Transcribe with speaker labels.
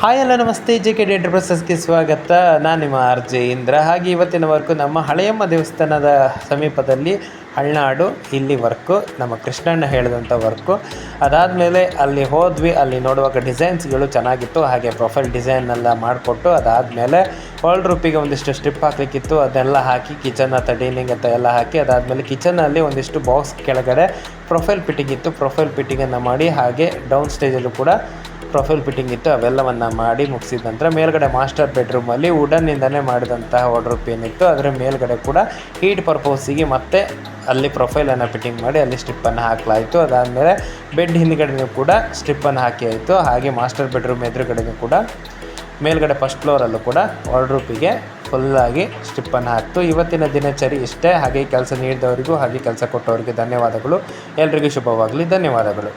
Speaker 1: Hi ಎಲ್ಲ ನಮಸ್ತೆ, JK ಎಂಟರ್ಪ್ರೈಸಸ್ಗೆ ಸ್ವಾಗತ. ನಾನು ನಿಮ್ಮ RJ ಇಂದ್ರ. ಹಾಗೆ ಇವತ್ತಿನ ವರ್ಕು ನಮ್ಮ ಹಳೆಯಮ್ಮ ದೇವಸ್ಥಾನದ ಸಮೀಪದಲ್ಲಿ ಹಳ್ನಾಡು, ಇಲ್ಲಿ ವರ್ಕು ನಮ್ಮ ಕೃಷ್ಣಣ್ಣ ಹೇಳಿದಂಥ ವರ್ಕು. ಅದಾದಮೇಲೆ ಅಲ್ಲಿ ಹೋದ್ವಿ. ಅಲ್ಲಿ ನೋಡುವಾಗ ಡಿಸೈನ್ಸ್ಗಳು ಚೆನ್ನಾಗಿತ್ತು, ಹಾಗೆ ಪ್ರೊಫೈಲ್ ಡಿಸೈನೆಲ್ಲ ಮಾಡಿಕೊಟ್ಟು ಅದಾದಮೇಲೆ ವರ್ಲ್ಡ್ ರೂಪಿಗೆ ಒಂದಿಷ್ಟು ಸ್ಟ್ರಿಪ್ ಹಾಕಲಿಕ್ಕಿತ್ತು, ಅದನ್ನೆಲ್ಲ ಹಾಕಿ ಕಿಚನ್ ಡೈನಿಂಗ್ ಅಂತ ಎಲ್ಲ ಹಾಕಿ ಅದಾದಮೇಲೆ ಕಿಚನಲ್ಲಿ ಒಂದಿಷ್ಟು ಬಾಕ್ಸ್ ಕೆಳಗಡೆ ಪ್ರೊಫೈಲ್ ಫಿಟ್ಟಿಂಗ್ ಇತ್ತು. ಪ್ರೊಫೈಲ್ ಫಿಟ್ಟಿಂಗನ್ನು ಮಾಡಿ ಹಾಗೆ ಡೌನ್ ಸ್ಟೇಜಲ್ಲೂ ಕೂಡ ಪ್ರೊಫೈಲ್ ಫಿಟ್ಟಿಂಗ್ ಇತ್ತು. ಅವೆಲ್ಲವನ್ನು ಮಾಡಿ ಮುಗಿಸಿದ ನಂತರ ಮೇಲ್ಗಡೆ ಮಾಸ್ಟರ್ ಬೆಡ್ರೂಮಲ್ಲಿ ವುಡನ್ನಿಂದನೇ ಮಾಡಿದಂತಹ ವಾರ್ಡ್ರೋಬ್ ಏನಿತ್ತು ಅದರ ಮೇಲ್ಗಡೆ ಕೂಡ ಹೀಟ್ ಪರ್ಪೋಸಿಗೆ ಮತ್ತೆ ಅಲ್ಲಿ ಪ್ರೊಫೈಲನ್ನು ಫಿಟ್ಟಿಂಗ್ ಮಾಡಿ ಅಲ್ಲಿ ಸ್ಟ್ರಿಪ್ಪನ್ನು ಹಾಕಲಾಯಿತು. ಅದಾದಮೇಲೆ ಬೆಡ್ ಹಿಂದ್ಗಡೆಯೂ ಕೂಡ ಸ್ಟ್ರಿಪ್ಪನ್ನು ಹಾಕಿ ಆಯಿತು. ಹಾಗೆ ಮಾಸ್ಟರ್ ಬೆಡ್ರೂಮ್ ಎದುರುಗಡೆಯೂ ಕೂಡ ಮೇಲ್ಗಡೆ ಫಸ್ಟ್ ಫ್ಲೋರಲ್ಲೂ ಕೂಡ ವಾರ್ಡ್ರೋಬಿಗೆ ಫುಲ್ಲಾಗಿ ಸ್ಟ್ರಿಪ್ಪನ್ನು ಹಾಕ್ತು. ಇವತ್ತಿನ ದಿನಚರಿ ಇಷ್ಟೇ. ಹಾಗೆ ಕೆಲಸ ನೀಡಿದವರಿಗೂ ಹಾಗೆ ಕೆಲಸ ಕೊಟ್ಟವರಿಗೆ ಧನ್ಯವಾದಗಳು. ಎಲ್ರಿಗೂ ಶುಭವಾಗಲಿ. ಧನ್ಯವಾದಗಳು.